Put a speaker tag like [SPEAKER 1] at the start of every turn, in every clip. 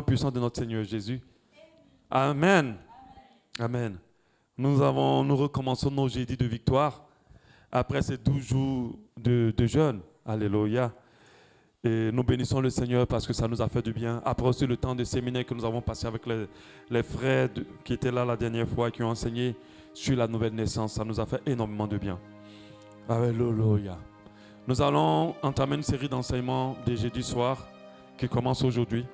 [SPEAKER 1] puissant de notre Seigneur Jésus. Amen. Amen. Nous recommençons nos jeudis de victoire après ces 12 jours de jeûne. Alléluia. Et nous bénissons le Seigneur parce que ça nous a fait du bien. Après aussi le temps de séminaire que nous avons passé avec les frères qui étaient là la dernière fois et qui ont enseigné sur la nouvelle naissance, ça nous a fait énormément de bien. Alléluia. Nous allons entamer une série d'enseignements de jeudi soir qui commence aujourd'hui.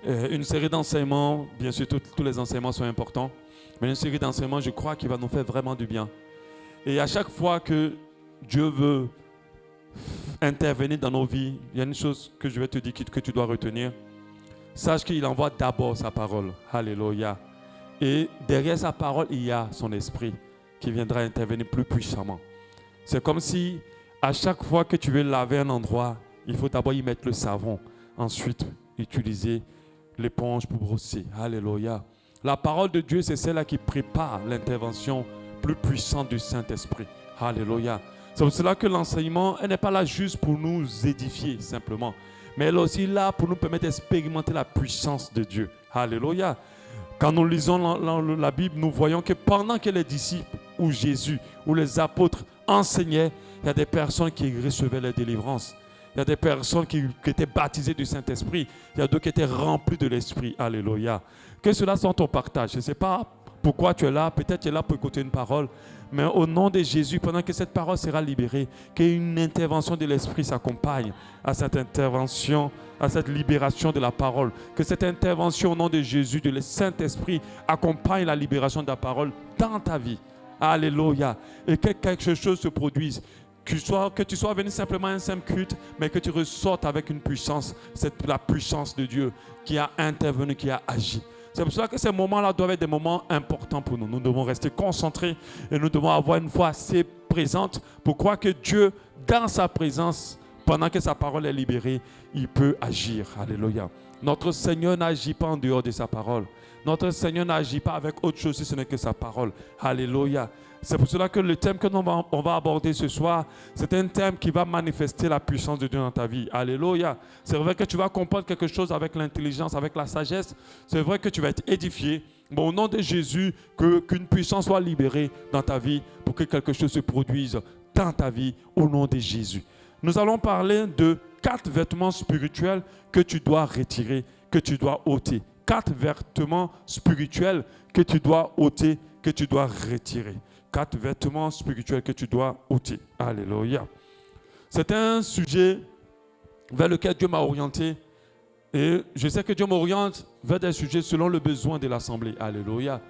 [SPEAKER 1] Une série d'enseignements, bien sûr tous les enseignements sont importants, mais une série d'enseignements, je crois, qui va nous faire vraiment du bien. Et à chaque fois que Dieu veut intervenir dans nos vies, il y a une chose que je vais te dire que tu dois retenir. Sache qu'il envoie d'abord sa parole. Alléluia. Et derrière sa parole, il y a son esprit qui viendra intervenir plus puissamment. C'est comme si à chaque fois que tu veux laver un endroit, il faut d'abord y mettre le savon. Ensuite, utiliser l'éponge pour brosser. Alléluia. La parole de Dieu, c'est celle-là qui prépare l'intervention plus puissante du Saint-Esprit. Alléluia. C'est pour cela que l'enseignement, elle n'est pas là juste pour nous édifier simplement, mais elle est aussi là pour nous permettre d'expérimenter la puissance de Dieu. Alléluia. Quand nous lisons la Bible, nous voyons que pendant que les disciples ou Jésus ou les apôtres enseignaient, il y a des personnes qui recevaient la délivrance. Il y a des personnes qui étaient baptisées du Saint-Esprit. Il y a d'autres qui étaient remplis de l'Esprit. Alléluia. Que cela soit ton partage. Je ne sais pas pourquoi tu es là. Peut-être tu es là pour écouter une parole. Mais au nom de Jésus, pendant que cette parole sera libérée, qu'une intervention de l'Esprit s'accompagne à cette intervention, à cette libération de la parole. Que cette intervention au nom de Jésus, de le Saint-Esprit, accompagne la libération de la parole dans ta vie. Alléluia. Et que quelque chose se produise. Que tu sois venu simplement à un simple culte, mais que tu ressortes avec une puissance, c'est la puissance de Dieu qui a intervenu, qui a agi. C'est pour cela que ces moments-là doivent être des moments importants pour nous. Nous devons rester concentrés et nous devons avoir une foi assez présente pour croire que Dieu, dans sa présence, pendant que sa parole est libérée, il peut agir. Alléluia. Notre Seigneur n'agit pas en dehors de sa parole. Notre Seigneur n'agit pas avec autre chose si ce n'est que sa parole. Alléluia. C'est pour cela que le thème que on va aborder ce soir, c'est un thème qui va manifester la puissance de Dieu dans ta vie. Alléluia. C'est vrai que tu vas comprendre quelque chose avec l'intelligence, avec la sagesse. C'est vrai que tu vas être édifié. Mais au nom de Jésus, qu'une puissance soit libérée dans ta vie pour que quelque chose se produise dans ta vie au nom de Jésus. Nous allons parler de 4 vêtements spirituels que tu dois retirer, que tu dois ôter. 4 vêtements spirituels que tu dois ôter, que tu dois retirer. 4 vêtements spirituels que tu dois ôter. Alléluia. C'est un sujet vers lequel Dieu m'a orienté. Et je sais que Dieu m'oriente vers des sujets selon le besoin de l'Assemblée. Alléluia.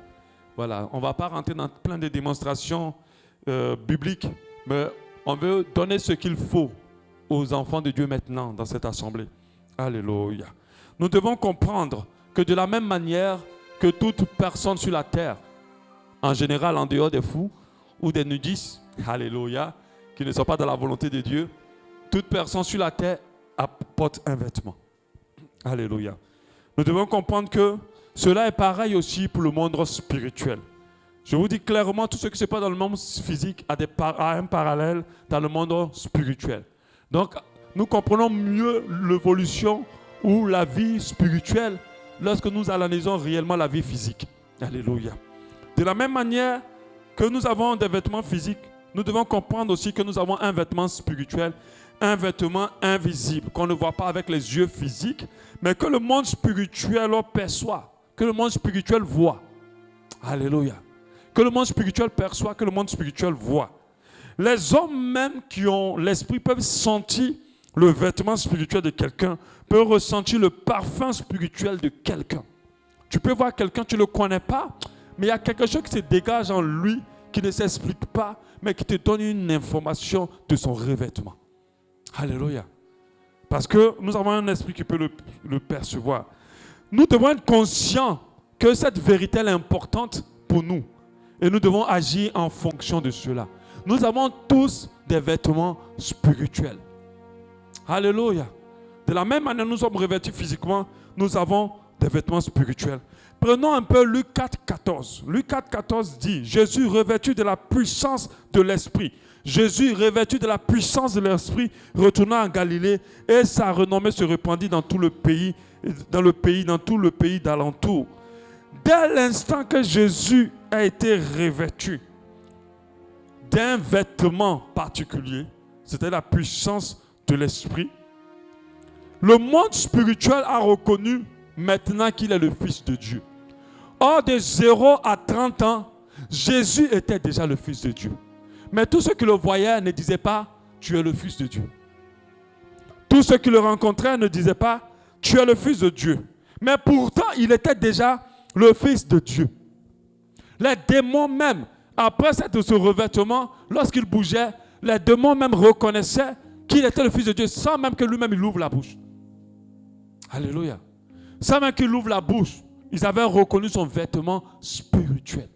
[SPEAKER 1] Voilà. On ne va pas rentrer dans plein de démonstrations bibliques, mais on veut donner ce qu'il faut aux enfants de Dieu maintenant dans cette Assemblée. Alléluia. Nous devons comprendre que de la même manière que toute personne sur la terre, en général en dehors des fous ou des nudistes, alléluia, qui ne sont pas dans la volonté de Dieu, toute personne sur la terre apporte un vêtement. Alléluia. Nous devons comprendre que cela est pareil aussi pour le monde spirituel. Je vous dis clairement, tout ce qui se passe dans le monde physique a un parallèle dans le monde spirituel. Donc, nous comprenons mieux l'évolution ou la vie spirituelle lorsque nous analysons réellement la vie physique. Alléluia. De la même manière que nous avons des vêtements physiques, nous devons comprendre aussi que nous avons un vêtement spirituel, un vêtement invisible qu'on ne voit pas avec les yeux physiques, mais que le monde spirituel perçoit, que le monde spirituel voit. Alléluia. Que le monde spirituel perçoit, que le monde spirituel voit. Les hommes même qui ont l'esprit peuvent sentir le vêtement spirituel de quelqu'un, peuvent ressentir le parfum spirituel de quelqu'un. Tu peux voir quelqu'un, tu ne le connais pas, mais il y a quelque chose qui se dégage en lui, qui ne s'explique pas, mais qui te donne une information de son revêtement. Alléluia. Parce que nous avons un esprit qui peut le percevoir. Nous devons être conscients que cette vérité est importante pour nous. Et nous devons agir en fonction de cela. Nous avons tous des vêtements spirituels. Alléluia. De la même manière, nous sommes revêtus physiquement, nous avons des vêtements spirituels. Prenons un peu Luc 4, 14. Luc 4, 14 dit, Jésus revêtu de la puissance de l'Esprit. Jésus, revêtu de la puissance de l'Esprit, retourna en Galilée et sa renommée se répandit dans tout le pays dans le pays, dans tout le pays d'alentour. Dès l'instant que Jésus a été revêtu d'un vêtement particulier, c'était la puissance de l'Esprit, le monde spirituel a reconnu maintenant qu'il est le Fils de Dieu. Or, de 0 à 30 ans, Jésus était déjà le Fils de Dieu. Mais tous ceux qui le voyaient ne disaient pas « Tu es le Fils de Dieu ». Tous ceux qui le rencontraient ne disaient pas « Tu es le Fils de Dieu ». Mais pourtant, il était déjà le Fils de Dieu. Les démons même, après ce revêtement, lorsqu'il bougeait, les démons même reconnaissaient qu'il était le Fils de Dieu sans même que lui-même il ouvre la bouche. Alléluia. Sans même qu'il ouvre la bouche, ils avaient reconnu son vêtement spirituel.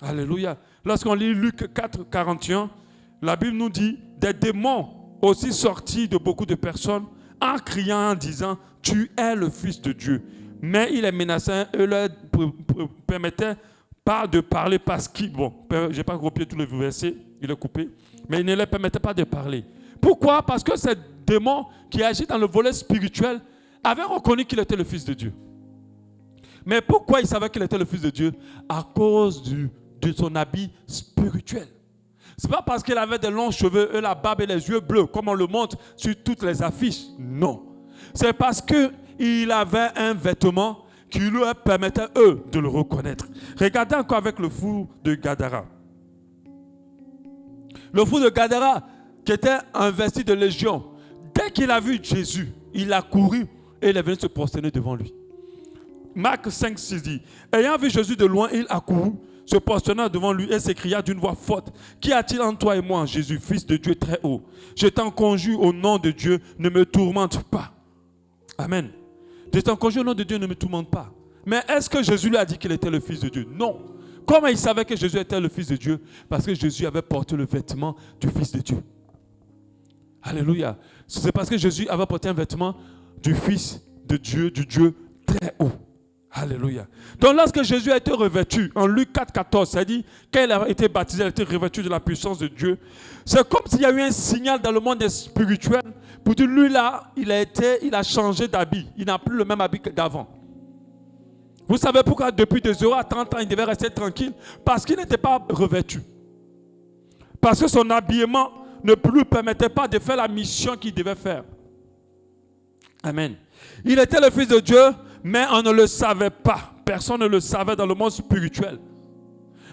[SPEAKER 1] Alléluia. Lorsqu'on lit Luc 4, 41, la Bible nous dit des démons aussi sortis de beaucoup de personnes en criant, en disant « Tu es le Fils de Dieu ». Mais il les menaçait et leur permettait pas de parler parce qu'il... Bon, je n'ai pas copié tous les versets, il est coupé. Mais il ne leur permettait pas de parler. Pourquoi? Parce que ces démons qui agissent dans le volet spirituel avaient reconnu qu'il était le Fils de Dieu. Mais pourquoi ils savaient qu'il était le Fils de Dieu? À cause de son habit spirituel. Ce n'est pas parce qu'il avait des longs cheveux, la barbe et les yeux bleus, comme on le montre sur toutes les affiches. Non. C'est parce qu'il avait un vêtement qui lui permettait, eux, de le reconnaître. Regardez encore avec le fou de Gadara. Le fou de Gadara, qui était investi de légion, dès qu'il a vu Jésus, il a couru et il est venu se prosterner devant lui. Marc 5, 6 dit, ayant vu Jésus de loin, il a couru, se prosterna devant lui et s'écria d'une voix forte, qu'y a-t-il entre toi et moi, Jésus, Fils de Dieu très haut? Je t'en conjure au nom de Dieu, ne me tourmente pas. Amen. Je t'en conjure au nom de Dieu, ne me tourmente pas. Mais est-ce que Jésus lui a dit qu'il était le Fils de Dieu? Non. Comment il savait que Jésus était le Fils de Dieu? Parce que Jésus avait porté le vêtement du Fils de Dieu. Alléluia. C'est parce que Jésus avait porté un vêtement du Fils de Dieu, du Dieu très haut. Alléluia. Donc lorsque Jésus a été revêtu, en Luc 4, 14, ça dit, quand il a été baptisé, il a été revêtu de la puissance de Dieu. C'est comme s'il y a eu un signal dans le monde spirituel pour dire, lui là, il a changé d'habit. Il n'a plus le même habit que d'avant. Vous savez pourquoi depuis de 0 à 30 ans, il devait rester tranquille? Parce qu'il n'était pas revêtu. Parce que son habillement ne lui permettait pas de faire la mission qu'il devait faire. Amen. Il était le Fils de Dieu, mais on ne le savait pas. Personne ne le savait dans le monde spirituel.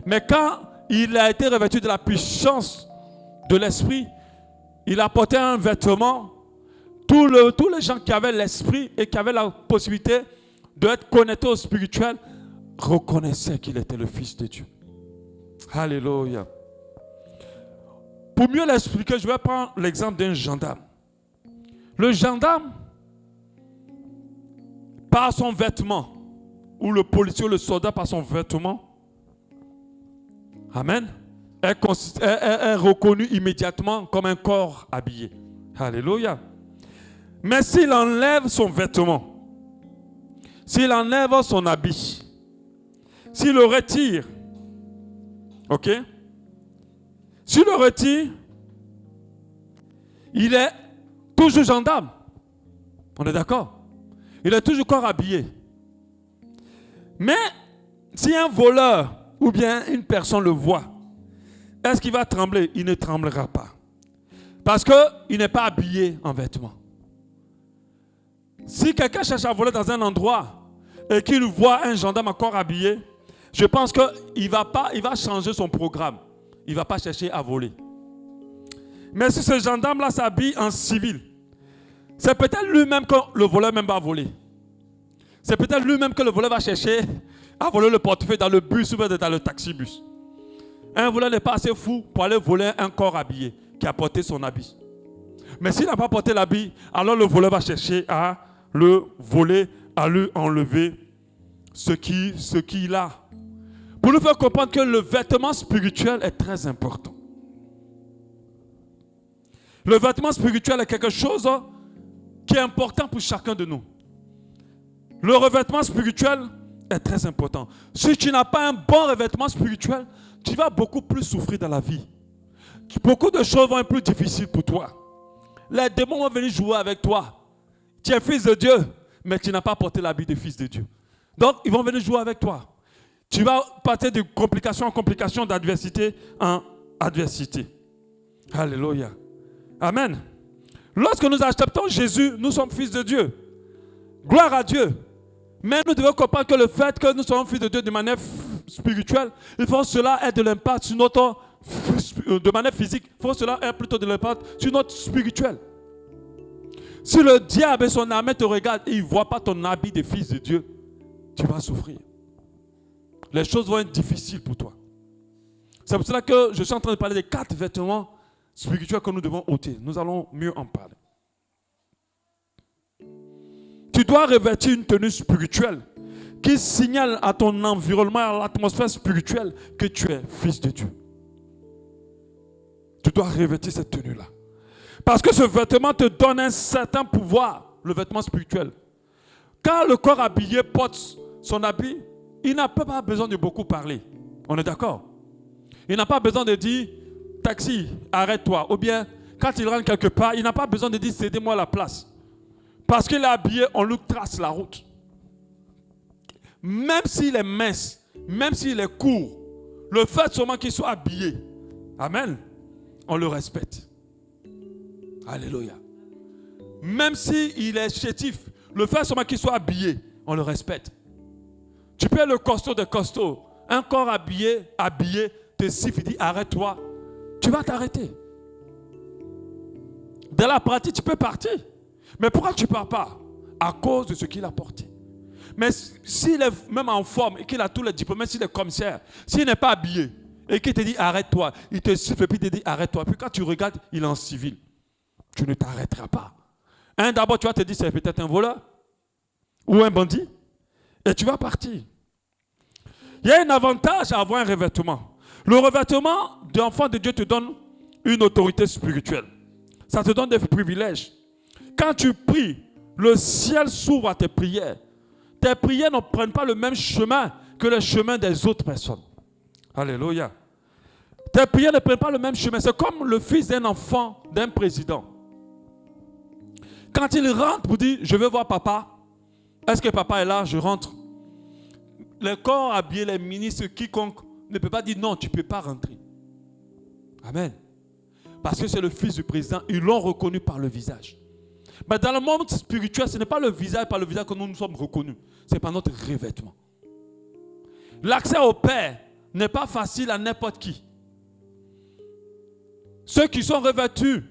[SPEAKER 1] Mais quand il a été revêtu de la puissance de l'Esprit, il a porté un vêtement. Tous les gens qui avaient l'Esprit et qui avaient la possibilité d'être connectés au spirituel reconnaissaient qu'il était le Fils de Dieu. Alléluia. Pour mieux l'expliquer, je vais prendre l'exemple d'un gendarme. Le gendarme, par son vêtement, ou le policier ou le soldat par son vêtement, amen, est reconnu immédiatement comme un corps habillé. Alléluia. Mais s'il enlève son vêtement, s'il enlève son habit, s'il le retire, ok? S'il le retire, il est toujours gendarme. On est d'accord? Il est toujours corps habillé. Mais si un voleur ou bien une personne le voit, est-ce qu'il va trembler? Il ne tremblera pas. Parce qu'il n'est pas habillé en vêtements. Si quelqu'un cherche à voler dans un endroit et qu'il voit un gendarme à corps habillé, je pense qu'il va changer son programme. Il ne va pas chercher à voler. Mais si ce gendarme-là s'habille en civil, c'est peut-être lui-même que le voleur même va voler. C'est peut-être lui-même que le voleur va chercher à voler le portefeuille dans le bus ou dans le taxi-bus. Un voleur n'est pas assez fou pour aller voler un corps habillé qui a porté son habit. Mais s'il n'a pas porté l'habit, alors le voleur va chercher à le voler, à lui enlever ce qu'il a. Pour nous faire comprendre que le vêtement spirituel est très important. Le vêtement spirituel est quelque chose qui est important pour chacun de nous. Le revêtement spirituel est très important. Si tu n'as pas un bon revêtement spirituel, tu vas beaucoup plus souffrir dans la vie. Beaucoup de choses vont être plus difficiles pour toi. Les démons vont venir jouer avec toi. Tu es fils de Dieu, mais tu n'as pas porté l'habit de fils de Dieu. Donc, ils vont venir jouer avec toi. Tu vas passer de complication en complication, d'adversité en adversité. Alléluia. Amen. Lorsque nous acceptons Jésus, nous sommes fils de Dieu. Gloire à Dieu. Mais nous devons comprendre que le fait que nous sommes fils de Dieu de manière spirituelle, il faut cela ait de l'impact sur notre, de manière physique, il faut cela ait plutôt de l'impact sur notre spirituel. Si le diable et son armée te regardent et il ne voit pas ton habit de fils de Dieu, tu vas souffrir. Les choses vont être difficiles pour toi. C'est pour cela que je suis en train de parler des 4 vêtements spirituels que nous devons ôter. Nous allons mieux en parler. Tu dois revêtir une tenue spirituelle qui signale à ton environnement, à l'atmosphère spirituelle que tu es fils de Dieu. Tu dois revêtir cette tenue-là. Parce que ce vêtement te donne un certain pouvoir, le vêtement spirituel. Quand le corps habillé porte son habit, il n'a pas besoin de beaucoup parler. On est d'accord? Il n'a pas besoin de dire « taxi, arrête-toi » ou bien quand il rentre quelque part, il n'a pas besoin de dire « cédez-moi la place ». Parce qu'il est habillé, on lui trace la route. Même s'il est mince, même s'il est court, le fait seulement qu'il soit habillé, amen, on le respecte. Alléluia. Même s'il est chétif, le fait seulement qu'il soit habillé, on le respecte. Tu peux être le costaud de costaud. Un corps habillé, te siffle, il dit arrête-toi. Tu vas t'arrêter. Dans la pratique, tu peux partir. Mais pourquoi tu ne pars pas? À cause de ce qu'il a porté. Mais s'il est même en forme et qu'il a tous les diplômes, même s'il est commissaire, s'il n'est pas habillé et qu'il te dit arrête-toi, il te siffle et puis il te dit arrête-toi. Puis quand tu regardes, il est en civil. Tu ne t'arrêteras pas. D'abord, tu vas te dire c'est peut-être un voleur ou un bandit et tu vas partir. Il y a un avantage à avoir un revêtement. Le revêtement d'enfant de Dieu te donne une autorité spirituelle. Ça te donne des privilèges. Quand tu pries, le ciel s'ouvre à tes prières. Tes prières ne prennent pas le même chemin que le chemin des autres personnes. Alléluia. Tes prières ne prennent pas le même chemin. C'est comme le fils d'un enfant, d'un président. Quand il rentre pour dire, je veux voir papa. Est-ce que papa est là? Je rentre. Les corps habillés, les ministres, quiconque ne peut pas dire non, tu ne peux pas rentrer. Amen. Parce que c'est le fils du président. Ils l'ont reconnu par le visage. Mais dans le monde spirituel, ce n'est pas le visage par le visage que nous sommes reconnus. C'est par notre revêtement. L'accès au Père n'est pas facile à n'importe qui. Ceux qui sont revêtus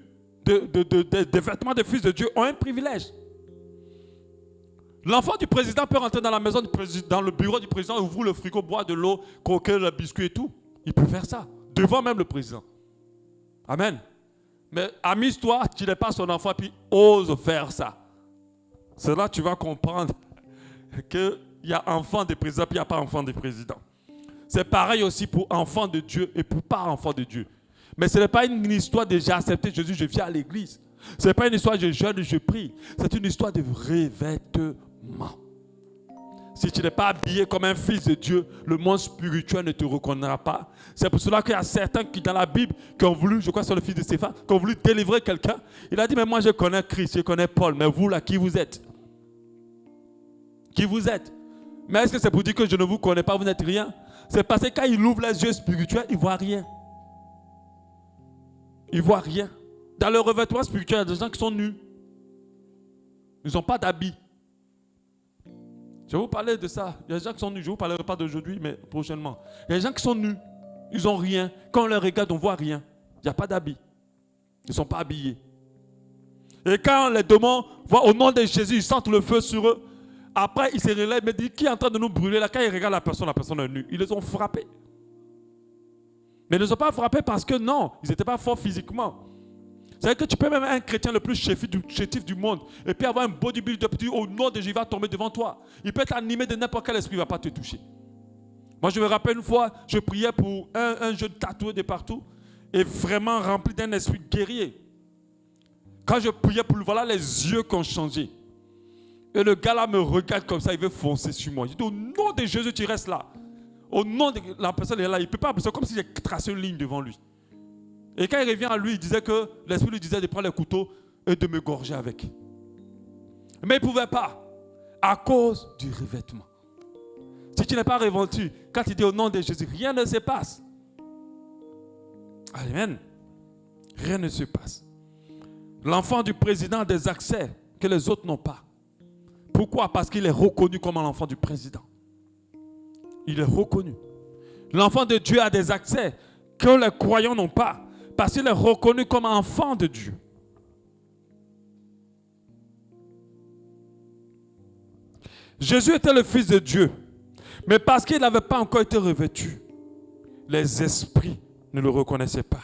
[SPEAKER 1] des vêtements des fils de Dieu ont un privilège. L'enfant du président peut rentrer dans la maison du président, dans le bureau du président, ouvrir le frigo, boire de l'eau, croquer le biscuit et tout. Il peut faire ça, devant même le président. Amen. Mais amuse-toi, tu n'es pas son enfant, puis ose faire ça. C'est là que tu vas comprendre qu'il y a enfant de président, puis il n'y a pas enfant de président. C'est pareil aussi pour enfant de Dieu et pour pas enfant de Dieu. Mais ce n'est pas une histoire de j'ai accepté Jésus, je viens à l'église. Ce n'est pas une histoire de je jeûne, je prie. C'est une histoire de revêtement. Si tu n'es pas habillé comme un fils de Dieu, le monde spirituel ne te reconnaîtra pas. C'est pour cela qu'il y a certains qui, dans la Bible, qui ont voulu, je crois que c'est le fils de Stéphane, qui ont voulu délivrer quelqu'un. Il a dit, mais moi je connais Christ, je connais Paul, mais vous là, qui vous êtes? Qui vous êtes? Mais est-ce que c'est pour dire que je ne vous connais pas, vous n'êtes rien? C'est parce que quand il ouvre les yeux spirituels, il ne voit rien. Il ne voit rien. Dans le revêtement spirituel, il y a des gens qui sont nus. Ils n'ont pas d'habit. Je vais vous parler de ça. Il y a des gens qui sont nus. Je ne vous parlerai pas d'aujourd'hui, mais prochainement. Il y a des gens qui sont nus. Ils n'ont rien. Quand on les regarde, on ne voit rien. Il n'y a pas d'habit. Ils ne sont pas habillés. Et quand les démons voient au nom de Jésus, ils sentent le feu sur eux. Après, ils se relèvent et disent, qui est en train de nous brûler là? Quand ils regardent la personne est nue. Ils les ont frappés. Mais ils ne les ont pas frappés parce que non, ils n'étaient pas forts physiquement. C'est-à-dire que tu peux même être un chrétien le plus chétif du monde et puis avoir un bodybuilder petit au nom de Jésus, il va tomber devant toi. Il peut t'animer de n'importe quel esprit, il ne va pas te toucher. Moi, je me rappelle une fois, je priais pour un jeune tatoué de partout et vraiment rempli d'un esprit guerrier. Quand je priais pour lui, voilà les yeux qui ont changé. Et le gars là me regarde comme ça, il veut foncer sur moi. Je dis, au nom de Jésus, tu restes là. Au nom de la personne est là, il ne peut pas, c'est comme si j'ai tracé une ligne devant lui. Et quand il revient à lui, il disait que l'esprit lui disait de prendre le couteau et de me gorger avec. Mais il ne pouvait pas. À cause du revêtement. Si tu n'es pas revêtu, quand tu dis au nom de Jésus, rien ne se passe. Amen. Rien ne se passe. L'enfant du président a des accès que les autres n'ont pas. Pourquoi? Parce qu'il est reconnu comme l'enfant du président. Il est reconnu. L'enfant de Dieu a des accès que les croyants n'ont pas. Parce qu'il est reconnu comme enfant de Dieu. Jésus était le Fils de Dieu. Mais parce qu'il n'avait pas encore été revêtu, les esprits ne le reconnaissaient pas.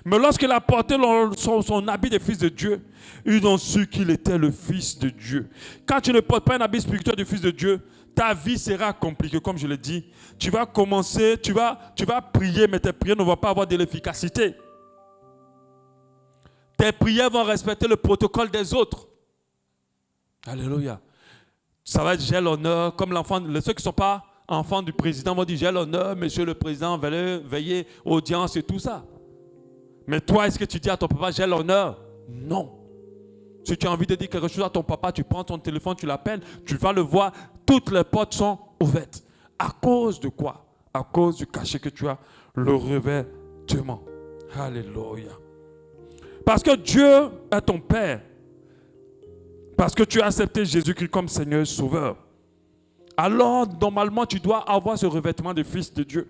[SPEAKER 1] Mais lorsqu'il a porté son habit de Fils de Dieu, ils ont su qu'il était le Fils de Dieu. Quand tu ne portes pas un habit spirituel de Fils de Dieu, ta vie sera compliquée, comme je l'ai dit. Tu vas commencer, tu vas prier, mais tes prières ne vont pas avoir de l'efficacité. Tes prières vont respecter le protocole des autres. Alléluia. Ça va être j'ai l'honneur, comme l'enfant, ceux qui ne sont pas enfants du président vont dire j'ai l'honneur, monsieur le président, veillez, audience et tout ça. Mais toi, est-ce que tu dis à ton papa j'ai l'honneur? Non. Si tu as envie de dire quelque chose à ton papa, tu prends ton téléphone, tu l'appelles, tu vas le voir, toutes les portes sont ouvertes. À cause de quoi? À cause du cachet que tu as, le revêtement. Alléluia. Parce que Dieu est ton Père. Parce que tu as accepté Jésus-Christ comme Seigneur et Sauveur. Alors, normalement, tu dois avoir ce revêtement de Fils de Dieu.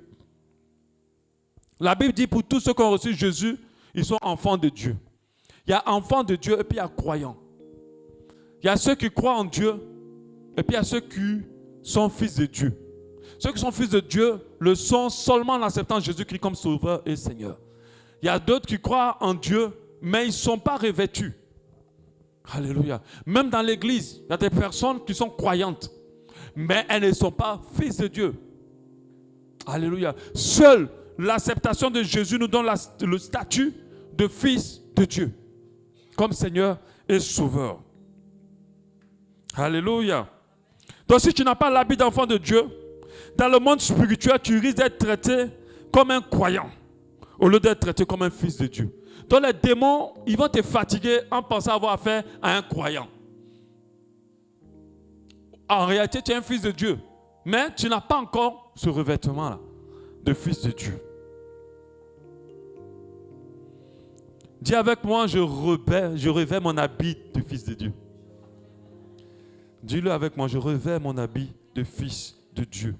[SPEAKER 1] La Bible dit pour tous ceux qui ont reçu Jésus, ils sont enfants de Dieu. Il y a enfants de Dieu et puis il y a croyants. Il y a ceux qui croient en Dieu et puis il y a ceux qui sont fils de Dieu. Ceux qui sont fils de Dieu le sont seulement en acceptant Jésus-Christ comme Sauveur et Seigneur. Il y a d'autres qui croient en Dieu, mais ils ne sont pas revêtus. Alléluia. Même dans l'église, il y a des personnes qui sont croyantes, mais elles ne sont pas fils de Dieu. Alléluia. Seule l'acceptation de Jésus nous donne le statut de fils de Dieu, comme Seigneur et Sauveur. Alléluia. Donc si tu n'as pas l'habit d'enfant de Dieu, dans le monde spirituel, tu risques d'être traité comme un croyant, au lieu d'être traité comme un fils de Dieu. Donc les démons, ils vont te fatiguer en pensant avoir affaire à un croyant. En réalité, tu es un fils de Dieu, mais tu n'as pas encore ce revêtement-là de fils de Dieu. Dis avec moi, je revêts mon habit de fils de Dieu. Dis-le avec moi, je revêts mon habit de fils de Dieu.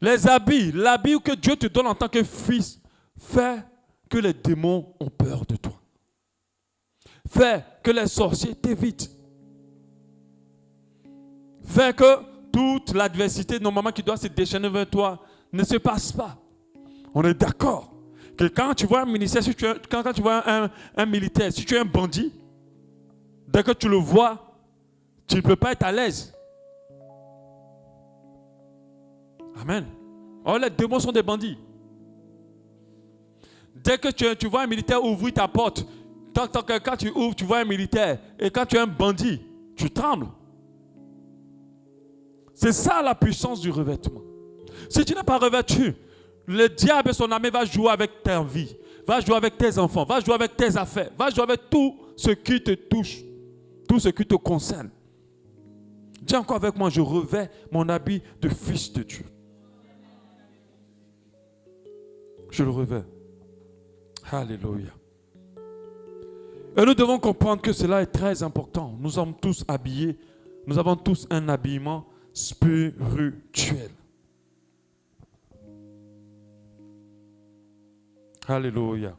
[SPEAKER 1] Les habits, l'habit que Dieu te donne en tant que fils, fait que les démons ont peur de toi. Fait que les sorciers t'évitent. Fait que toute l'adversité, normalement, qui doit se déchaîner vers toi, ne se passe pas. On est d'accord que quand tu vois un ministère, quand tu vois un militaire, si tu es un bandit, dès que tu le vois, tu ne peux pas être à l'aise. Amen. Oh, les démons sont des bandits. Dès que tu vois un militaire ouvrir ta porte, quand tu ouvres, tu vois un militaire, et quand tu es un bandit, tu trembles. C'est ça la puissance du revêtement. Si tu n'es pas revêtu, le diable et son armée va jouer avec ta vie, va jouer avec tes enfants, va jouer avec tes affaires, va jouer avec tout ce qui te touche, tout ce qui te concerne. Dis encore avec moi, je revêts mon habit de fils de Dieu. Je le revêts. Alléluia. Et nous devons comprendre que cela est très important. Nous sommes tous habillés. Nous avons tous un habillement spirituel. Alléluia.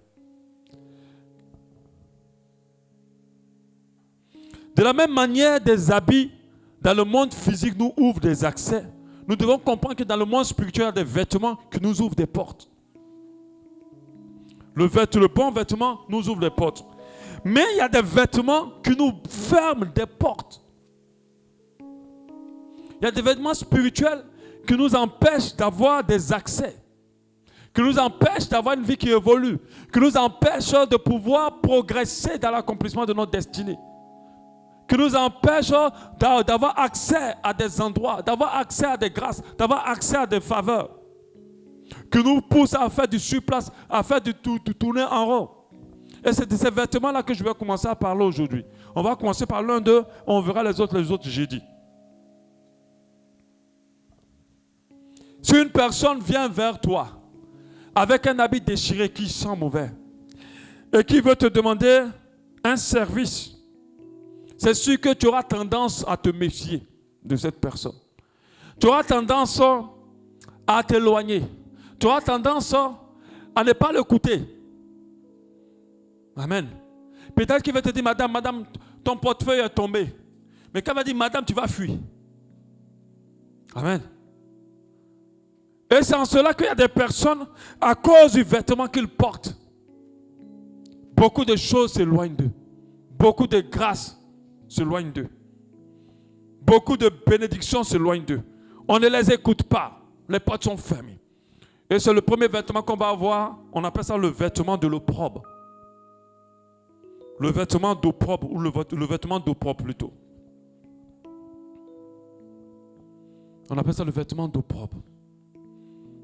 [SPEAKER 1] De la même manière, des habits dans le monde physique nous ouvrent des accès. Nous devons comprendre que dans le monde spirituel, il y a des vêtements qui nous ouvrent des portes. Le bon vêtement nous ouvre des portes. Mais il y a des vêtements qui nous ferment des portes. Il y a des vêtements spirituels qui nous empêchent d'avoir des accès, qui nous empêchent d'avoir une vie qui évolue, qui nous empêchent de pouvoir progresser dans l'accomplissement de notre destinée, qui nous empêchent d'avoir accès à des endroits, d'avoir accès à des grâces, d'avoir accès à des faveurs, qui nous poussent à faire du surplace, à faire du tourner en rond. Et c'est de ces vêtements-là que je vais commencer à parler aujourd'hui. On va commencer par l'un d'eux, on verra les autres jeudi. Si une personne vient vers toi avec un habit déchiré qui sent mauvais et qui veut te demander un service, c'est sûr que tu auras tendance à te méfier de cette personne. Tu auras tendance à t'éloigner. Tu auras tendance à ne pas l'écouter. Amen. Peut-être qu'il va te dire, madame, ton portefeuille est tombé. Mais quand il va dire, madame, tu vas fuir. Amen. Et c'est en cela qu'il y a des personnes, à cause du vêtement qu'ils portent, beaucoup de choses s'éloignent d'eux. Beaucoup de grâces s'éloignent d'eux. Beaucoup de bénédictions s'éloignent d'eux. On ne les écoute pas. Les portes sont fermées. Et c'est le premier vêtement qu'on va avoir. On appelle ça le vêtement de l'opprobre. Le vêtement d'opprobre, ou le vêtement d'opprobre plutôt. On appelle ça le vêtement d'opprobre.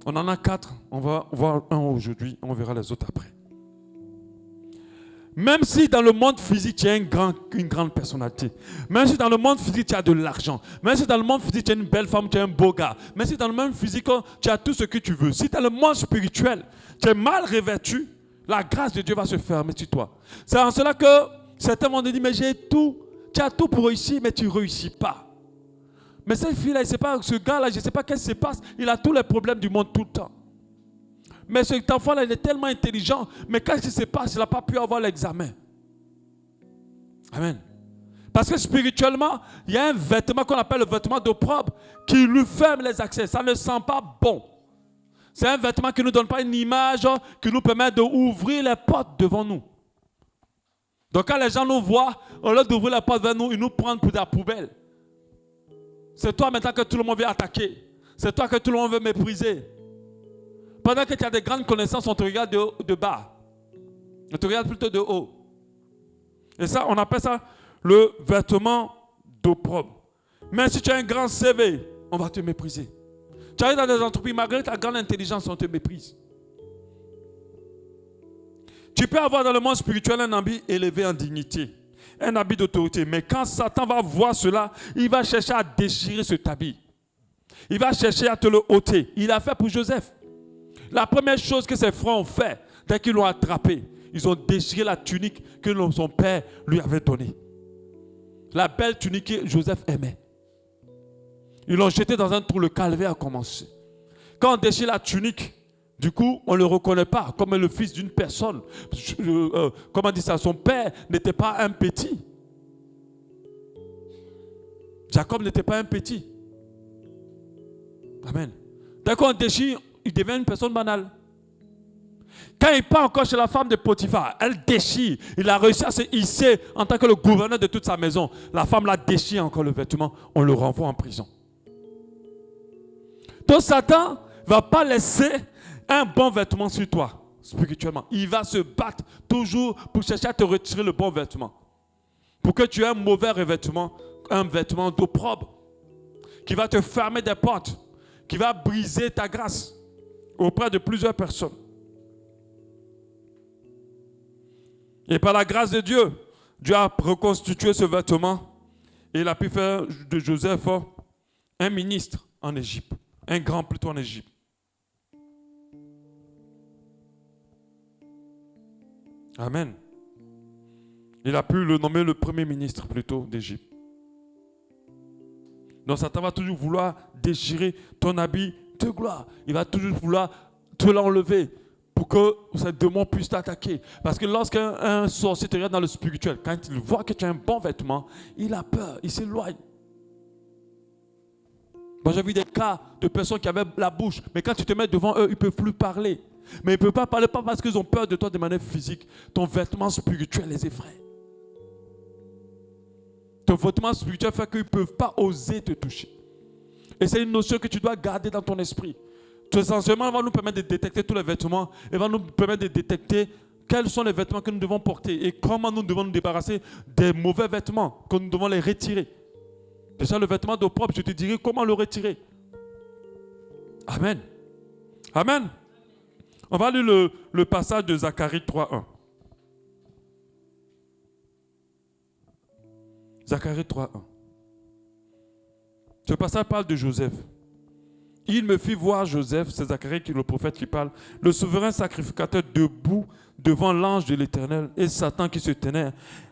[SPEAKER 1] On en a 4. On va voir un aujourd'hui. On verra les autres après. Même si dans le monde physique, tu as une grande personnalité. Même si dans le monde physique, tu as de l'argent. Même si dans le monde physique, tu as une belle femme, tu as un beau gars. Même si dans le monde physique, tu as tout ce que tu veux. Si dans le monde spirituel, tu es mal revêtu, la grâce de Dieu va se fermer sur toi. C'est en cela que certains vont te dire, mais j'ai tout. Tu as tout pour réussir, mais tu ne réussis pas. Mais cette fille-là, ce gars-là, je ne sais pas qu'est-ce qui se passe. Il a tous les problèmes du monde tout le temps. Mais cet enfant-là, il est tellement intelligent. Mais qu'est-ce qui se passe? Il n'a pas pu avoir l'examen. Amen. Parce que spirituellement, il y a un vêtement qu'on appelle le vêtement d'opprobre qui lui ferme les accès. Ça ne sent pas bon. C'est un vêtement qui ne nous donne pas une image qui nous permet d'ouvrir les portes devant nous. Donc quand les gens nous voient, au lieu d'ouvrir la porte vers nous, ils nous prennent pour de la poubelle. C'est toi maintenant que tout le monde veut attaquer. C'est toi que tout le monde veut mépriser. Pendant que tu as des grandes connaissances, on te regarde de bas. On te regarde plutôt de haut. Et ça, on appelle ça le vêtement d'opprobre. Mais si tu as un grand CV, on va te mépriser. Tu arrives dans des entreprises, malgré ta grande intelligence, on te méprise. Tu peux avoir dans le monde spirituel un habit élevé en dignité, un habit d'autorité. Mais quand Satan va voir cela, il va chercher à déchirer cet habit. Il va chercher à te le ôter. Il a fait pour Joseph. La première chose que ses frères ont fait, dès qu'ils l'ont attrapé, ils ont déchiré la tunique que son père lui avait donnée. La belle tunique que Joseph aimait. Ils l'ont jetée dans un trou, le calvaire a commencé. Quand on déchire la tunique, du coup, on ne le reconnaît pas comme le fils d'une personne. Comment dit ça? Son père n'était pas un petit. Jacob n'était pas un petit. Amen. Dès qu'on déchire, il devient une personne banale. Quand il part encore chez la femme de Potiphar, elle déchire. Il a réussi à se hisser en tant que le gouverneur de toute sa maison. La femme la déchire encore le vêtement. On le renvoie en prison. Donc Satan ne va pas laisser un bon vêtement sur toi, spirituellement. Il va se battre toujours pour chercher à te retirer le bon vêtement. Pour que tu aies un mauvais revêtement, un vêtement d'opprobre, qui va te fermer des portes, qui va briser ta grâce auprès de plusieurs personnes. Et par la grâce de Dieu, Dieu a reconstitué ce vêtement et il a pu faire de Joseph un ministre en Égypte, un grand plutôt en Égypte. Amen. Il a pu le nommer le premier ministre plutôt d'Égypte. Donc Satan va toujours vouloir déchirer ton habit de gloire. Il va toujours vouloir te l'enlever pour que ce démon puisse t'attaquer. Parce que lorsqu'un sorcier te regarde dans le spirituel, quand il voit que tu as un bon vêtement, il a peur, il s'éloigne. Moi j'ai vu des cas de personnes qui avaient la bouche, mais quand tu te mets devant eux, ils ne peuvent plus parler. Mais ils ne peuvent pas parler, pas parce qu'ils ont peur de toi de manière physique. Ton vêtement spirituel les effraie. Ton vêtement spirituel fait qu'ils ne peuvent pas oser te toucher. Et c'est une notion que tu dois garder dans ton esprit. Tout essentiellement, va nous permettre de détecter tous les vêtements et va nous permettre de détecter quels sont les vêtements que nous devons porter et comment nous devons nous débarrasser des mauvais vêtements, que nous devons les retirer. Déjà, le vêtement d'opprobre, je te dirai comment le retirer. Amen. Amen. On va lire le passage de Zacharie 3.1. Zacharie 3:1. Ce passage parle de Joseph. Il me fit voir Joseph, c'est Zacharie qui est le prophète qui parle, le souverain sacrificateur debout devant l'ange de l'Éternel et Satan qui se tenait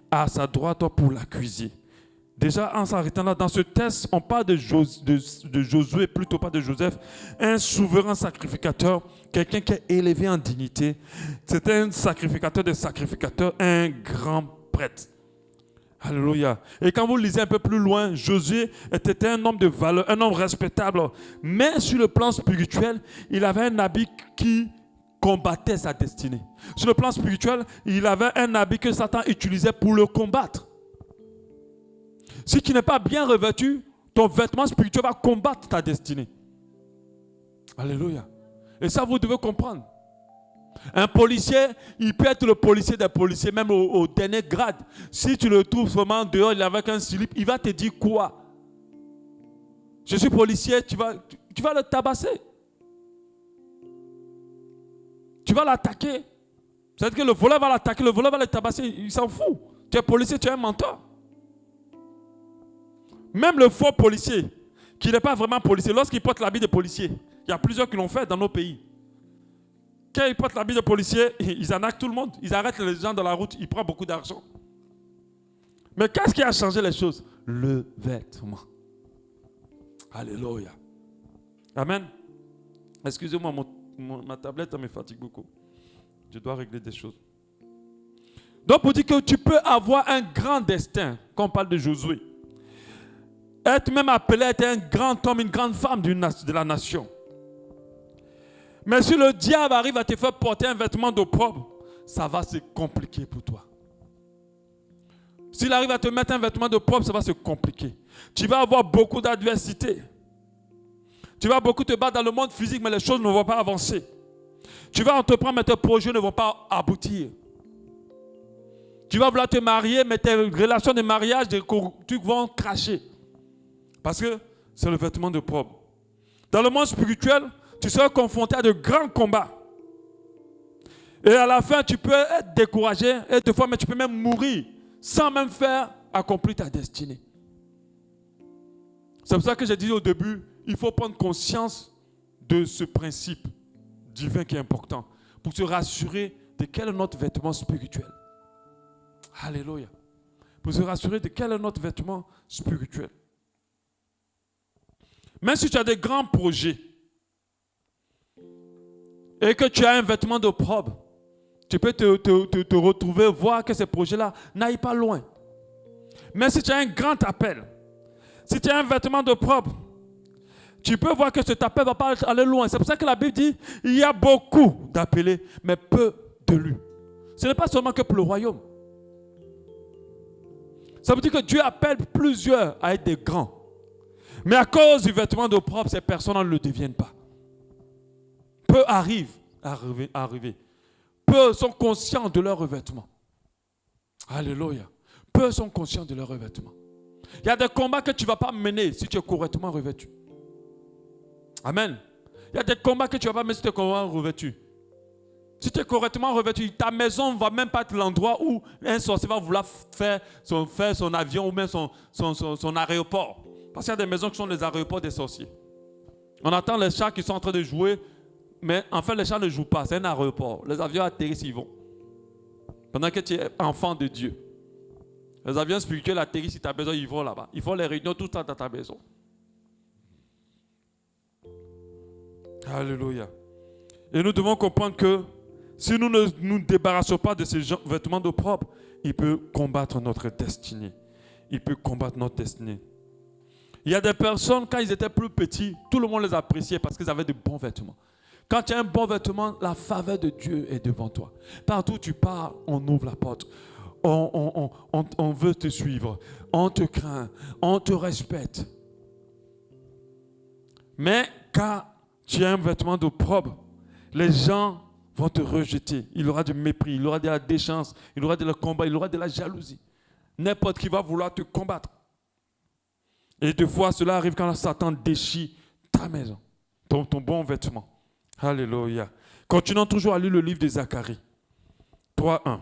[SPEAKER 1] à sa droite pour l'accuser. Déjà, en s'arrêtant là, dans ce texte, on parle de Josué, plutôt pas de Joseph, un souverain sacrificateur, quelqu'un qui est élevé en dignité. C'était un sacrificateur des sacrificateurs, un grand prêtre. Alléluia. Et quand vous lisez un peu plus loin, Josué était un homme de valeur, un homme respectable. Mais sur le plan spirituel, il avait un habit qui combattait sa destinée. Sur le plan spirituel, il avait un habit que Satan utilisait pour le combattre. Si tu n'es pas bien revêtu, ton vêtement spirituel va combattre ta destinée. Alléluia. Et ça, vous devez comprendre. Un policier, il peut être le policier des policiers, même au dernier grade. Si tu le trouves vraiment dehors, il est avec un slip, il va te dire quoi? Je suis policier, tu vas le tabasser. Tu vas l'attaquer. C'est-à-dire que le voleur va l'attaquer, le voleur va le tabasser, il s'en fout. Tu es policier, tu es un menteur. Même le faux policier, qui n'est pas vraiment policier, lorsqu'il porte l'habit de policier, il y a plusieurs qui l'ont fait dans nos pays. Quand ils portent l'habit de policier, ils arnaquent tout le monde. Ils arrêtent les gens dans la route, ils prennent beaucoup d'argent. Mais qu'est-ce qui a changé les choses? Le vêtement. Alléluia. Amen. Excusez-moi, ma tablette me fatigue beaucoup. Je dois régler des choses. Donc, pour dire que tu peux avoir un grand destin, quand on parle de Josué, être même appelé à être un grand homme, une grande femme de la nation. Mais si le diable arrive à te faire porter un vêtement d'opprobre, ça va se compliquer pour toi. S'il arrive à te mettre un vêtement d'opprobre, ça va se compliquer. Tu vas avoir beaucoup d'adversité. Tu vas beaucoup te battre dans le monde physique, mais les choses ne vont pas avancer. Tu vas entreprendre, mais tes projets ne vont pas aboutir. Tu vas vouloir te marier, mais tes relations de mariage, des trucs vont cracher. Parce que c'est le vêtement d'opprobre. Dans le monde spirituel, tu seras confronté à de grands combats. Et à la fin, tu peux être découragé, et des fois, mais tu peux même mourir sans même faire accomplir ta destinée. C'est pour ça que j'ai dit au début, il faut prendre conscience de ce principe divin qui est important pour se rassurer de quel est notre vêtement spirituel. Alléluia. Pour se rassurer de quel est notre vêtement spirituel. Même si tu as des grands projets, et que tu as un vêtement d'opprobre, tu peux te retrouver, voir que ces projets-là n'aillent pas loin. Mais si tu as un grand appel, si tu as un vêtement d'opprobre, tu peux voir que cet appel ne va pas aller loin. C'est pour ça que la Bible dit, il y a beaucoup d'appelés, mais peu d'élus. Ce n'est pas seulement que pour le royaume. Ça veut dire que Dieu appelle plusieurs à être des grands. Mais à cause du vêtement d'opprobre, ces personnes ne le deviennent pas. Peu arrivent à arriver. Peu sont conscients de leur revêtement. Alléluia. Peu sont conscients de leur revêtement. Il y a des combats que tu ne vas pas mener si tu es correctement revêtu. Amen. Il y a des combats que tu ne vas pas mener si tu es correctement revêtu. Si tu es correctement revêtu, ta maison ne va même pas être l'endroit où un sorcier va vouloir faire son avion ou même son aéroport. Parce qu'il y a des maisons qui sont les aéroports des sorciers. On attend les chats qui sont en train de jouer. Mais en fait, les chats ne jouent pas, c'est un aéroport. Les avions atterrissent, ils vont. Pendant que tu es enfant de Dieu. Les avions spirituels atterrissent, si tu as besoin, ils vont là-bas. Ils font les réunions tout le temps dans ta maison. Alléluia. Et nous devons comprendre que si nous ne nous débarrassons pas de ces vêtements d'opprobre, il peut combattre notre destinée. Il peut combattre notre destinée. Il y a des personnes, quand ils étaient plus petits, tout le monde les appréciait parce qu'ils avaient de bons vêtements. Quand tu as un bon vêtement, la faveur de Dieu est devant toi. Partout où tu pars, on ouvre la porte. On veut te suivre. On te craint. On te respecte. Mais quand tu as un vêtement d'opprobre, les gens vont te rejeter. Il y aura du mépris, il y aura de la déchéance, il y aura de la combat, il y aura de la jalousie. N'importe qui va vouloir te combattre. Et des fois, cela arrive quand Satan déchire ta maison, ton bon vêtement. Alléluia. Continuons toujours à lire le livre de Zacharie 3:1.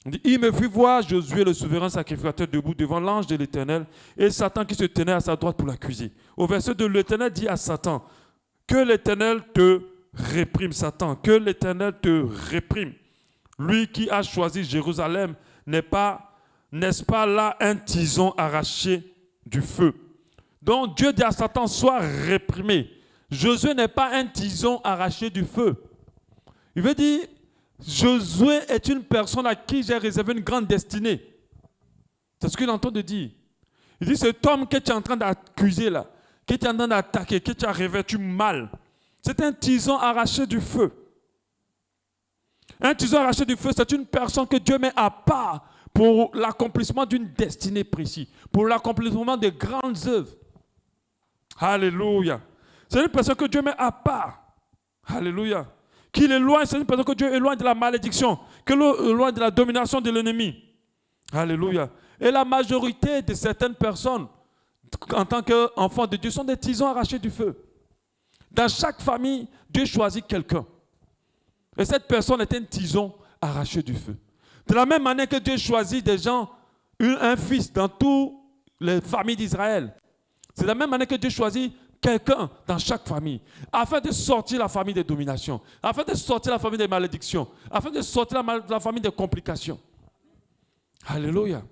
[SPEAKER 1] On dit, il me fit voir Josué, le souverain sacrificateur, debout devant l'ange de l'Éternel, et Satan qui se tenait à sa droite pour l'accuser. Au verset 2, l'Éternel dit à Satan, que l'Éternel te réprime, Satan, que l'Éternel te réprime. Lui qui a choisi Jérusalem n'est-ce pas là un tison arraché du feu? Donc Dieu dit à Satan, sois réprimé. Josué n'est pas un tison arraché du feu. Il veut dire, Josué est une personne à qui j'ai réservé une grande destinée. C'est ce qu'il entend de dire. Il dit, cet homme que tu es en train d'accuser là, que tu es en train d'attaquer, que tu as revêtu mal, c'est un tison arraché du feu. Un tison arraché du feu, c'est une personne que Dieu met à part pour l'accomplissement d'une destinée précise, pour l'accomplissement de grandes œuvres. Alléluia. C'est une personne que Dieu met à part. Alléluia. Qu'il éloigne, c'est une personne que Dieu éloigne de la malédiction, qu'il éloigne de la domination de l'ennemi. Alléluia. Et la majorité de certaines personnes, en tant qu'enfants de Dieu, sont des tisons arrachés du feu. Dans chaque famille, Dieu choisit quelqu'un. Et cette personne est un tison arraché du feu. De la même manière que Dieu choisit des gens, un fils dans toutes les familles d'Israël. C'est de la même manière que Dieu choisit quelqu'un dans chaque famille, afin de sortir la famille des dominations, afin de sortir la famille des malédictions, afin de sortir la famille des complications. Alléluia.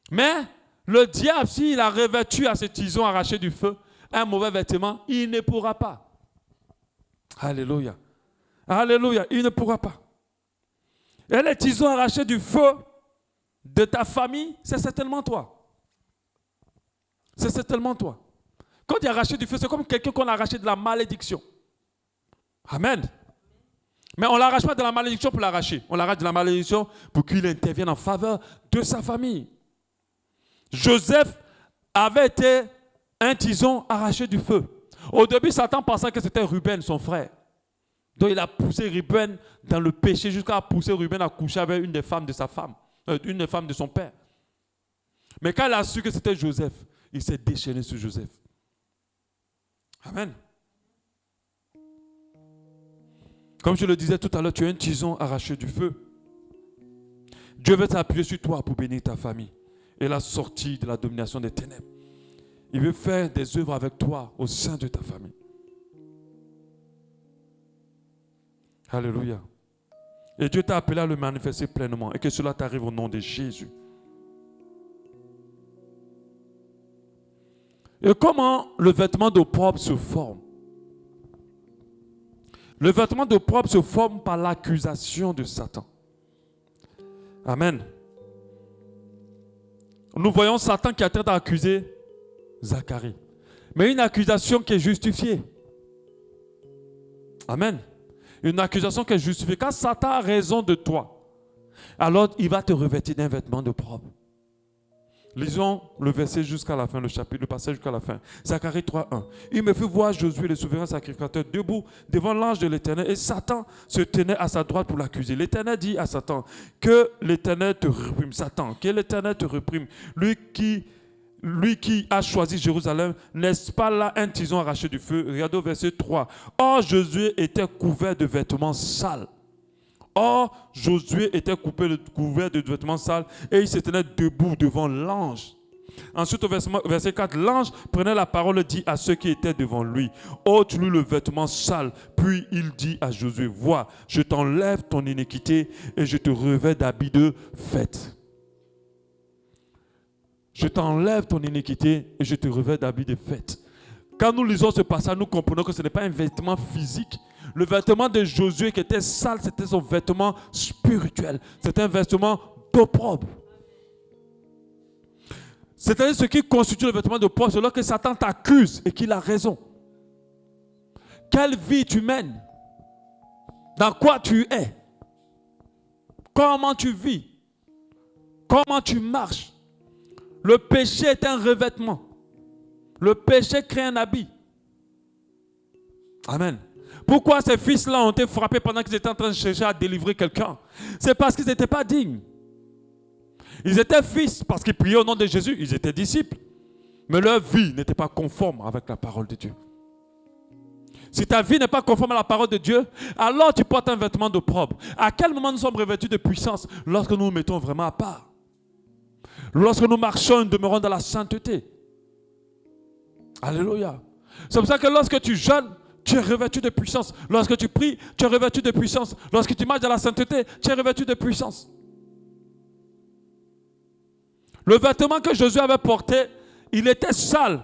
[SPEAKER 1] Mais le diable, s'il a revêtu à ce tison arraché du feu un mauvais vêtement, il ne pourra pas. Alléluia. Alléluia, il ne pourra pas. Et les tisons arrachés du feu de ta famille, c'est certainement toi. C'est certainement toi. Quand il est arraché du feu, c'est comme quelqu'un qu'on a arraché de la malédiction. Amen. Mais on ne l'arrache pas de la malédiction pour l'arracher. On l'arrache de la malédiction pour qu'il intervienne en faveur de sa famille. Joseph avait été un tison arraché du feu. Au début, Satan pensait que c'était Ruben, son frère. Donc il a poussé Ruben dans le péché jusqu'à pousser Ruben à coucher avec une des femmes de sa femme, une des femmes de son père. Mais quand il a su que c'était Joseph, il s'est déchaîné sur Joseph. Amen. Comme je le disais tout à l'heure, tu es un tison arraché du feu. Dieu veut s'appuyer sur toi pour bénir ta famille et la sortie de la domination des ténèbres. Il veut faire des œuvres avec toi au sein de ta famille. Alléluia. Et Dieu t'a appelé à le manifester pleinement et que cela t'arrive au nom de Jésus. Et comment le vêtement d'opprobre se forme? Le vêtement d'opprobre se forme par l'accusation de Satan. Amen. Nous voyons Satan qui est en train d'accuser Zacharie. Mais une accusation qui est justifiée. Amen. Une accusation qui est justifiée. Quand Satan a raison de toi, alors il va te revêtir d'un vêtement d'opprobre. Lisons le verset jusqu'à la fin, le chapitre, le passage jusqu'à la fin. Zacharie 3:1. Il me fit voir Josué, le souverain sacrificateur, debout devant l'ange de l'Éternel, et Satan se tenait à sa droite pour l'accuser. L'Éternel dit à Satan, que l'Éternel te réprime. Satan, que l'Éternel te réprime. Lui qui a choisi Jérusalem, n'est-ce pas là un tison arraché du feu? Regardez au verset 3. Or, Josué était couvert de vêtements sales. Or, Josué était couvert de vêtements sales et il se tenait debout devant l'ange. Ensuite, au verset 4, l'ange prenait la parole et dit à ceux qui étaient devant lui, ôte-lui le vêtement sale. Puis il dit à Josué, vois, je t'enlève ton iniquité et je te revêts d'habits de fête. Je t'enlève ton iniquité et je te revêts d'habits de fête. Quand nous lisons ce passage, nous comprenons que ce n'est pas un vêtement physique. Le vêtement de Josué qui était sale, c'était son vêtement spirituel. C'était un vêtement d'opprobre. C'est-à-dire ce qui constitue le vêtement d'opprobre, c'est lorsque Satan t'accuse et qu'il a raison. Quelle vie tu mènes? Dans quoi tu es? Comment tu vis? Comment tu marches? Le péché est un revêtement. Le péché crée un habit. Amen. Pourquoi ces fils-là ont été frappés pendant qu'ils étaient en train de chercher à délivrer quelqu'un? C'est parce qu'ils n'étaient pas dignes. Ils étaient fils parce qu'ils priaient au nom de Jésus. Ils étaient disciples. Mais leur vie n'était pas conforme avec la parole de Dieu. Si ta vie n'est pas conforme à la parole de Dieu, alors tu portes un vêtement d'opprobre. À quel moment nous sommes revêtus de puissance? Lorsque nous nous mettons vraiment à part. Lorsque nous marchons et demeurons dans la sainteté. Alléluia. C'est pour ça que lorsque tu jeûnes, tu es revêtu de puissance. Lorsque tu pries, tu es revêtu de puissance. Lorsque tu marches dans la sainteté, tu es revêtu de puissance. Le vêtement que Jésus avait porté, il était sale.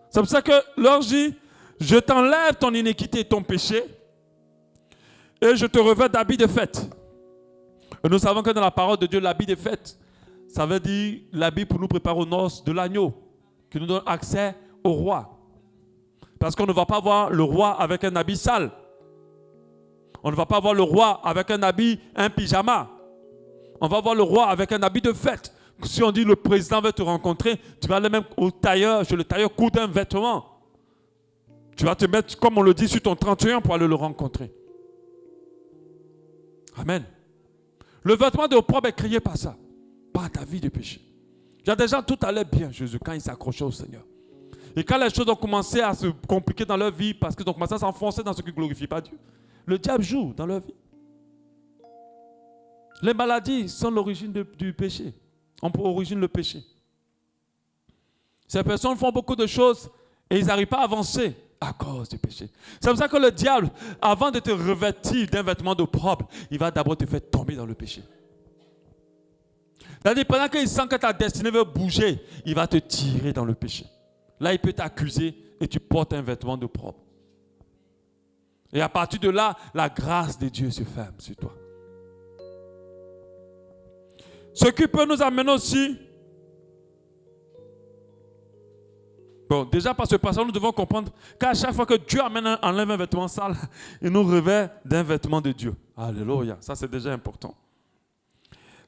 [SPEAKER 1] C'est pour ça que l'ange dit, je t'enlève ton iniquité et ton péché et je te revêt d'habits de fête. Et nous savons que dans la parole de Dieu, l'habit de fête, ça veut dire l'habit pour nous préparer aux noces de l'agneau, qui nous donne accès au roi. Parce qu'on ne va pas voir le roi avec un habit sale. On ne va pas voir le roi avec un pyjama. On va voir le roi avec un habit de fête. Si on dit le président veut te rencontrer, tu vas aller même au tailleur, chez le tailleur, coudre un vêtement. Tu vas te mettre, comme on le dit, sur ton 31 pour aller le rencontrer. Amen. Le vêtement de opprobre est créé par ça, par ta vie de péché. Il y a des gens, tout allait bien, Jésus, quand ils s'accrochaient au Seigneur. Et quand les choses ont commencé à se compliquer dans leur vie, parce qu'ils ont commencé à s'enfoncer dans ce qui ne glorifie pas Dieu, le diable joue dans leur vie. Les maladies sont l'origine du péché. On peut origine le péché. Ces personnes font beaucoup de choses et ils n'arrivent pas à avancer à cause du péché. C'est pour ça que le diable, avant de te revêtir d'un vêtement d'opprobre, il va d'abord te faire tomber dans le péché. C'est-à-dire, pendant qu'il sent que ta destinée veut bouger, il va te tirer dans le péché. Là, il peut t'accuser et tu portes un vêtement d'opprobre. Et à partir de là, la grâce de Dieu se ferme sur toi. Ce qui peut nous amener aussi, bon, déjà par ce passage, nous devons comprendre qu'à chaque fois que Dieu enlève un vêtement sale, il nous revêt d'un vêtement de Dieu. Alléluia, ça c'est déjà important.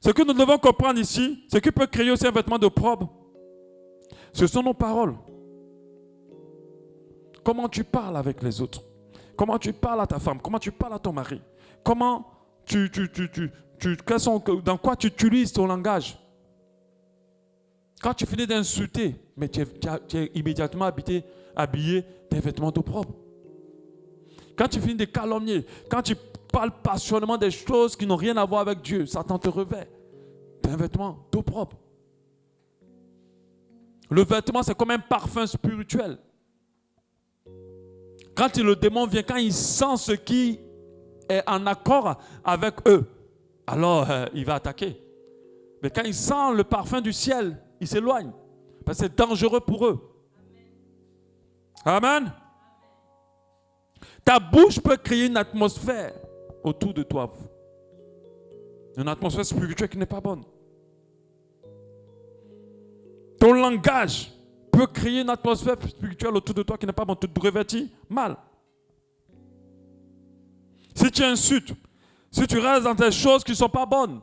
[SPEAKER 1] Ce que nous devons comprendre ici, ce qui peut créer aussi un vêtement d'opprobre, ce sont nos paroles. Comment tu parles avec les autres? Comment tu parles à ta femme? Comment tu parles à ton mari? Comment dans quoi tu utilises ton langage? Quand tu finis d'insulter, mais tu es immédiatement habillé d'un vêtement d'opprobre. Quand tu finis de calomnier, quand tu parles passionnément des choses qui n'ont rien à voir avec Dieu, Satan te revêt d'un vêtement d'opprobre. Le vêtement, c'est comme un parfum spirituel. Quand le démon vient, quand il sent ce qui est en accord avec eux, alors il va attaquer. Mais quand il sent le parfum du ciel, il s'éloigne. Parce que c'est dangereux pour eux. Amen. Ta bouche peut créer une atmosphère autour de toi. Une atmosphère spirituelle qui n'est pas bonne. Ton langage peut créer une atmosphère spirituelle autour de toi qui n'est pas bonne. Tu te revêtis mal. Si tu insultes, si tu restes dans des choses qui ne sont pas bonnes,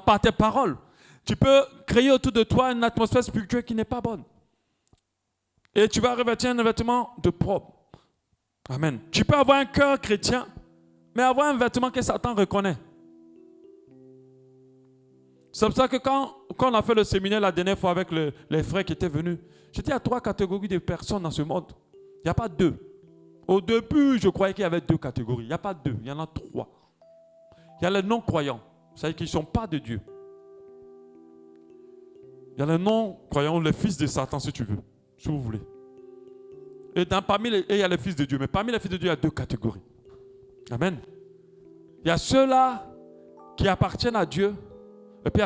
[SPEAKER 1] par tes paroles, tu peux créer autour de toi une atmosphère spirituelle qui n'est pas bonne. Et tu vas revêtir un vêtement de propre. Amen. Tu peux avoir un cœur chrétien, mais avoir un vêtement que Satan reconnaît. C'est pour ça que quand on a fait le séminaire la dernière fois avec les frères qui étaient venus, j'ai dit il y a 3 catégories de personnes dans ce monde. Il n'y a pas 2. Au début, je croyais qu'il y avait 2 catégories. Il n'y a pas 2, il y en a 3. Il y a les non-croyants, c'est-à-dire qu'ils ne sont pas de Dieu. Il y a les non-croyants ou les fils de Satan, si tu veux, si vous voulez. Et il y a les fils de Dieu. Mais parmi les fils de Dieu, il y a 2 catégories. Amen. Il y a ceux-là qui appartiennent à Dieu. Et puis il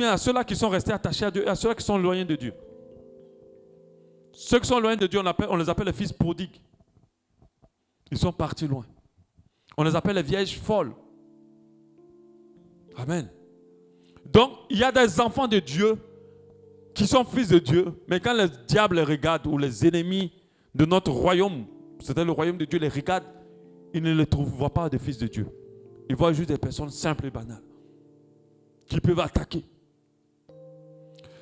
[SPEAKER 1] y a ceux-là qui sont restés attachés à Dieu. Et il y a ceux-là qui sont éloignés de Dieu. Ceux qui sont éloignés de Dieu, on les appelle les fils prodigues. Ils sont partis loin. On les appelle les vierges folles. Amen. Donc, il y a des enfants de Dieu qui sont fils de Dieu, mais quand le diable les regarde, ou les ennemis de notre royaume, c'est-à-dire le royaume de Dieu, les regardent, ils ne les voient pas des fils de Dieu. Ils voient juste des personnes simples et banales qui peuvent attaquer.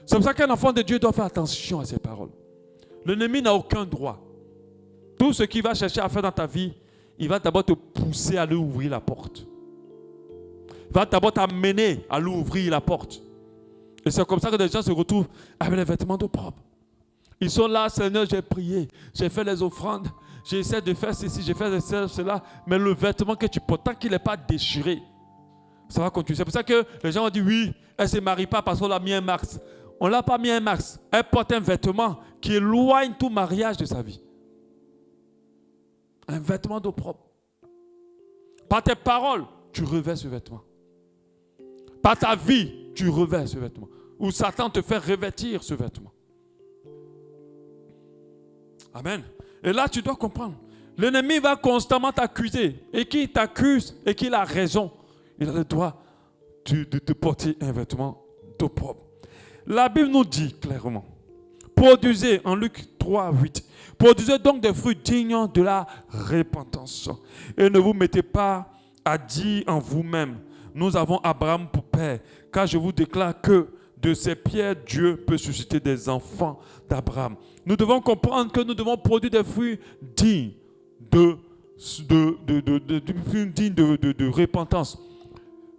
[SPEAKER 1] C'est pour ça qu'un enfant de Dieu doit faire attention à ses paroles. L'ennemi n'a aucun droit. Tout ce qu'il va chercher à faire dans ta vie, il va d'abord te pousser à lui ouvrir la porte. Il va d'abord t'amener à lui ouvrir la porte. Et c'est comme ça que des gens se retrouvent avec les vêtements d'opprobre. Ils sont là, Seigneur, j'ai prié, j'ai fait les offrandes, j'essaie de faire ceci, j'ai fait cela, mais le vêtement que tu portes, tant qu'il n'est pas déchiré, ça va continuer. C'est pour ça que les gens ont dit oui, elle ne se marie pas parce qu'on l'a mis un max. On ne l'a pas mis un max. Elle porte un vêtement qui éloigne tout mariage de sa vie. Un vêtement d'eau propre. Par tes paroles, tu revêts ce vêtement. Par ta vie, tu revêts ce vêtement. Ou Satan te fait revêtir ce vêtement. Amen. Et là, tu dois comprendre. L'ennemi va constamment t'accuser. Et qui t'accuse et qu'il a raison, il a le droit de te porter un vêtement d'eau propre. La Bible nous dit clairement, produisez, en Luc 3, 8, produisez donc des fruits dignes de la repentance. Et ne vous mettez pas à dire en vous-même, nous avons Abraham pour père, car je vous déclare que de ces pierres, Dieu peut susciter des enfants d'Abraham. Nous devons comprendre que nous devons produire des fruits dignes de repentance.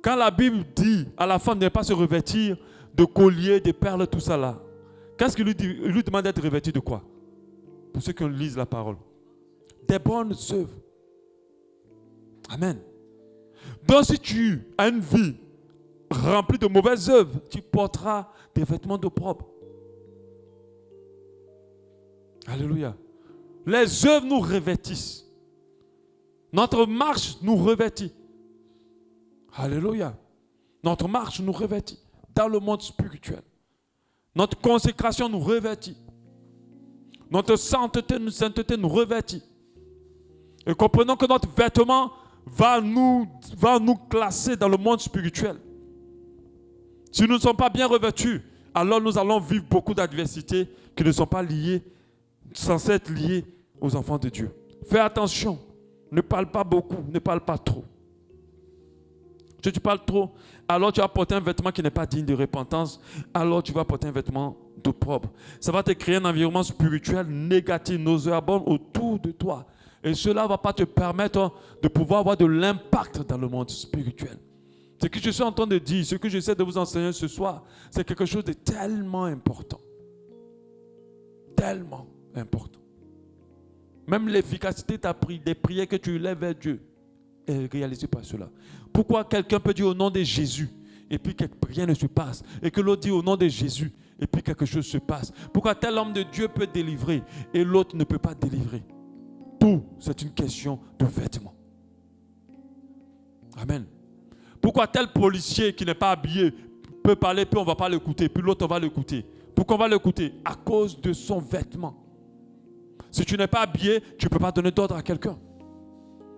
[SPEAKER 1] Quand la Bible dit à la femme de ne pas se revêtir de colliers, de perles, tout ça là, qu'est-ce qu'il lui dit? Il lui demande d'être revêtu de quoi? Pour ceux qui lisent la parole. Des bonnes œuvres. Amen. Donc si tu as une vie remplie de mauvaises œuvres, tu porteras des vêtements de propre. Alléluia. Les œuvres nous revêtissent. Notre marche nous revêtit. Alléluia. Notre marche nous revêtit dans le monde spirituel. Notre consécration nous revêtit. Notre sainteté nous revêtit. Et comprenons que notre vêtement va nous classer dans le monde spirituel. Si nous ne sommes pas bien revêtus, alors nous allons vivre beaucoup d'adversités qui ne sont pas liées, censées être liées aux enfants de Dieu. Fais attention. Ne parle pas beaucoup, ne parle pas trop. Si tu parles trop, alors tu vas porter un vêtement qui n'est pas digne de repentance, alors tu vas porter un vêtement de propre. Ça va te créer un environnement spirituel négatif, nauséabond autour de toi. Et cela ne va pas te permettre de pouvoir avoir de l'impact dans le monde spirituel. Ce que je suis en train de dire, ce que j'essaie de vous enseigner ce soir, c'est quelque chose de tellement important. Tellement important. Même l'efficacité des prières que tu lèves vers Dieu est réalisée par cela. Pourquoi quelqu'un peut dire au nom de Jésus et puis que rien ne se passe, et que l'autre dit au nom de Jésus et puis quelque chose se passe? Pourquoi tel homme de Dieu peut délivrer et l'autre ne peut pas délivrer? Tout, c'est une question de vêtements. Amen. Pourquoi tel policier qui n'est pas habillé peut parler, puis on ne va pas l'écouter, puis l'autre on va l'écouter? Pourquoi on va l'écouter? À cause de son vêtement. Si tu n'es pas habillé, tu ne peux pas donner d'ordre à quelqu'un.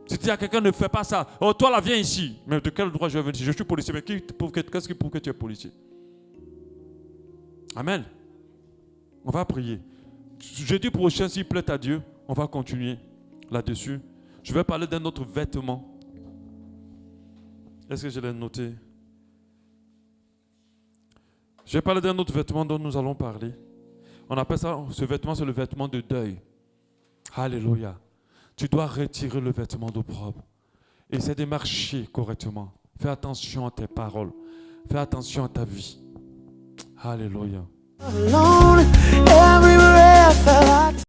[SPEAKER 1] Si tu dis à quelqu'un ne fais pas ça, oh toi là viens ici. Mais de quel droit je vais venir ici? Je suis policier, mais qu'est-ce qui prouve que tu es policier? Amen. On va prier. Jeudi prochain, s'il plaît à Dieu, on va continuer là-dessus. Je vais parler d'un autre vêtement. Est-ce que je l'ai noté? Je vais parler d'un autre vêtement dont nous allons parler. On appelle ça, ce vêtement, c'est le vêtement de deuil. Alléluia. Tu dois retirer le vêtement d'opprobre. Essaie de marcher correctement. Fais attention à tes paroles. Fais attention à ta vie. Alléluia.